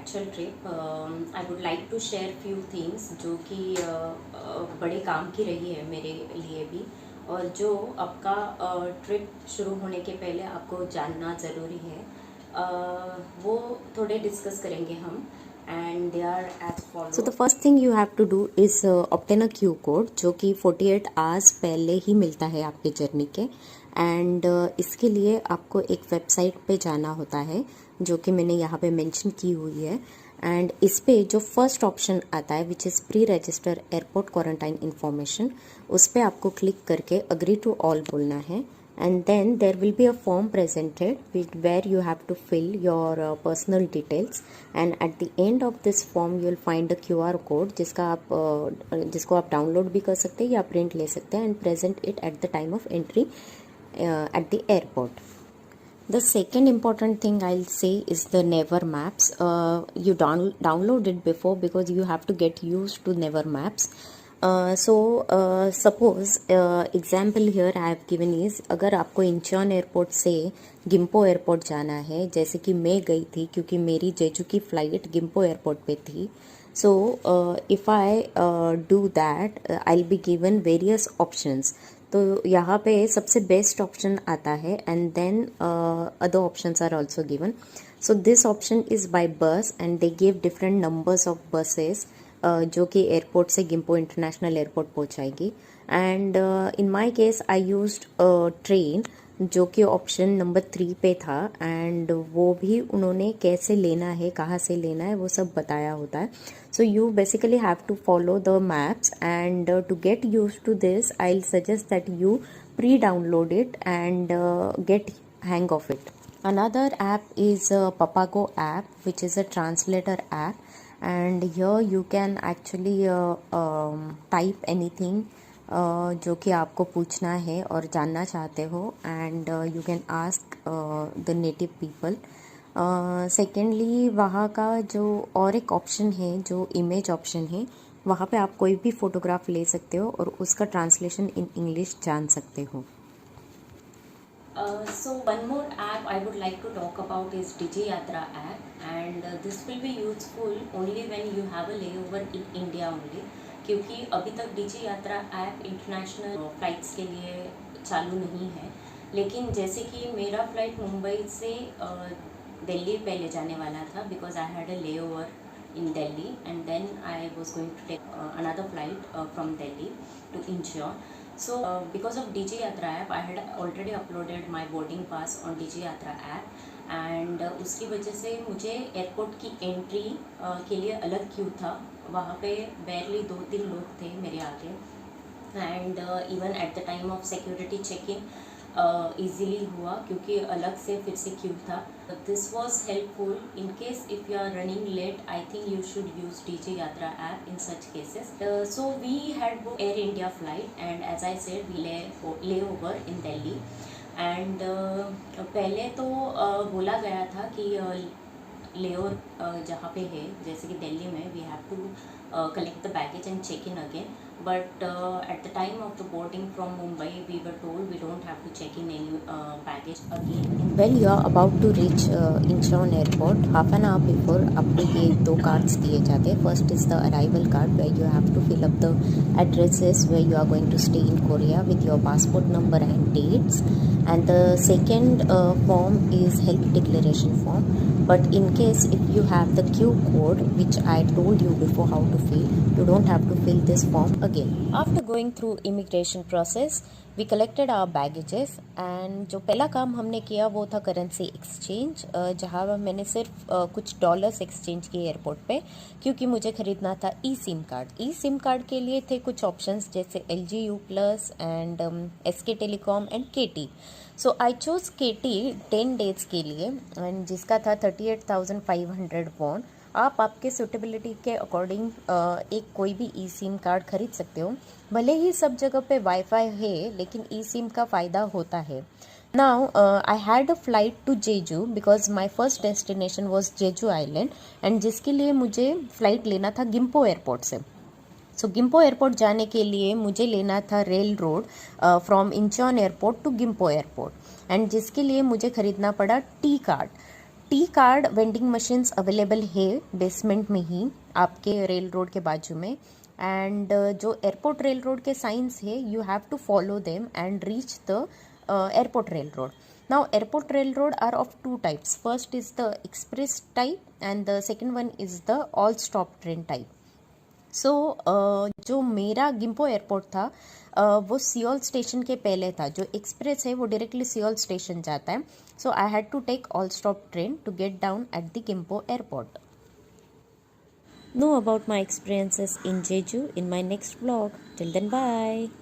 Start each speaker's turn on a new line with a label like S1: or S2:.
S1: Actual trip I would like to share few things जो कि बड़े काम की रही है मेरे लिए भी, और जो आपका ट्रिप शुरू होने के पहले आपको जानना ज़रूरी है। वो थोड़े डिस्कस करेंगे हम, and they are as follow.
S2: So the first thing you have to do is obtain a Q code जो कि 48 आवर्स पहले ही मिलता है आपके जर्नी के। एंड इसके लिए आपको एक वेबसाइट पे जाना होता है जो कि मैंने यहाँ पे मेंशन की हुई है। एंड इस पे जो फर्स्ट ऑप्शन आता है which is pre register airport quarantine information, उस पर आपको क्लिक करके अग्री टू ऑल बोलना है। And then there will be a form presented where you have to fill your personal details, and at the end of this form you will find a QR code जिसको आप download भी कर सकते हैं या print ले सकते हैं, and present it at the time of entry at the airport. The second important thing I'll say is the Naver Maps. You download it before because you have to get used to Naver Maps. Suppose example here I have given is, अगर आपको Incheon airport से Gimpo airport जाना है, जैसे कि मैं गई थी क्योंकि मेरी जेजू की फ़्लाइट गिम्पो एयरपोर्ट पे थी। So if I do that I will be given various options. तो यहाँ पे सबसे बेस्ट ऑप्शन आता है, and then other options are also given. So this option is by bus, and they give different numbers of buses जो कि airport से Gimpo International Airport पहुंचाएगी। And in my case I used train जो कि option number 3 पे था, and वो भी उन्होंने कैसे लेना है, कहाँ से लेना है, वो सब बताया होता है। So you basically have to follow the maps, and to get use to this I will suggest that you pre download it and get hang of it. Another app is Papago app, which is a translator app, and here you can actually type anything जो कि आपको पूछना है और जानना चाहते हो, and you can ask the native people. Secondly वहाँ का जो और एक ऑप्शन है जो इमेज ऑप्शन है, वहाँ पे आप कोई भी फ़ोटोग्राफ ले सकते हो और उसका ट्रांसलेशन इन इंग्लिश जान सकते हो.
S1: So one more app I would like to talk about is DigiYatra app, and this will be useful only when you have a layover in India only, क्योंकि अभी तक DigiYatra app इंटरनेशनल फ्लाइट्स के लिए चालू नहीं है। लेकिन जैसे कि मेरा फ्लाइट मुंबई से दिल्ली पहले जाने वाला था, because I had a layover in Delhi, and then I was going to take another flight from Delhi to Incheon. So because of DigiYatra app, I had already uploaded my boarding pass on DigiYatra app, and उसकी वजह से मुझे airport की entry के लिए अलग Q था। वहाँ पे बैरली 2-3 लोग थे मेरे आगे, and even at the time of security check in easily हुआ क्योंकि अलग से फिर से क्यू था. This was helpful in case if you are running late. I think you should use DigiYatra app in such cases. So we had book Air India flight, and as I said we lay over in Delhi. And पहले तो बोला गया था कि layover जहाँ पे है, जैसे कि दिल्ली में, we have to collect the baggage and check in again, but at the time of the boarding from Mumbai we were told we don't have to check in any baggage again.
S2: When you are about to reach Incheon airport, half an hour before आपको ये 2 cards दिए जाते हैं. First is the arrival card where you have to fill up the addresses where you are going to stay in Korea with your passport number and dates, and the second form is health declaration form. But in case if you have the Q code, which I told you before how to fill, you don't have to fill this form again. After going through immigration process, we collected our baggages, and जो पहला काम हमने किया वो था currency exchange, जहाँ मैंने सिर्फ कुछ डॉलर्स एक्सचेंज किए एयरपोर्ट पे, क्योंकि मुझे ख़रीदना था ई सिम कार्ड. ई सिम कार्ड के लिए थे कुछ ऑप्शंस जैसे LG U+ and SK telecom and KT. So I chose KT 10 days के लिए, एंड जिसका था 38,500 वॉन. आप आपके सूटेबिलिटी के अकॉर्डिंग एक कोई भी ई सिम कार्ड खरीद सकते हो. भले ही सब जगह पे वाईफाई है, लेकिन ई सिम का फ़ायदा होता है. Now I had a flight to Jeju because my first destination was Jeju island, and जिसके लिए मुझे फ़्लाइट लेना था गिम्पो एयरपोर्ट से. सो गिम्पो एयरपोर्ट जाने के लिए मुझे लेना था rail road from Incheon airport to Gimpo airport, and जिसके लिए मुझे ख़रीदना पड़ा T card. T card vending machines available है बेसमेंट में ही आपके रेल रोड के बाजू में. एंड जो एयरपोर्ट रेल रोड के साइंस है you have to follow them and reach the airport railroad. Now airport railroad are of two types. First is the express type and the second one is the all stop train type. सो जो मेरा Gimpo airport था वो Seoul station के पहले था. जो express है वो डायरेक्टली सियोल स्टेशन जाता है. So I had to take all stop train to get down at the Gimpo airport. Know about my experiences in Jeju in my next vlog. Till then, bye.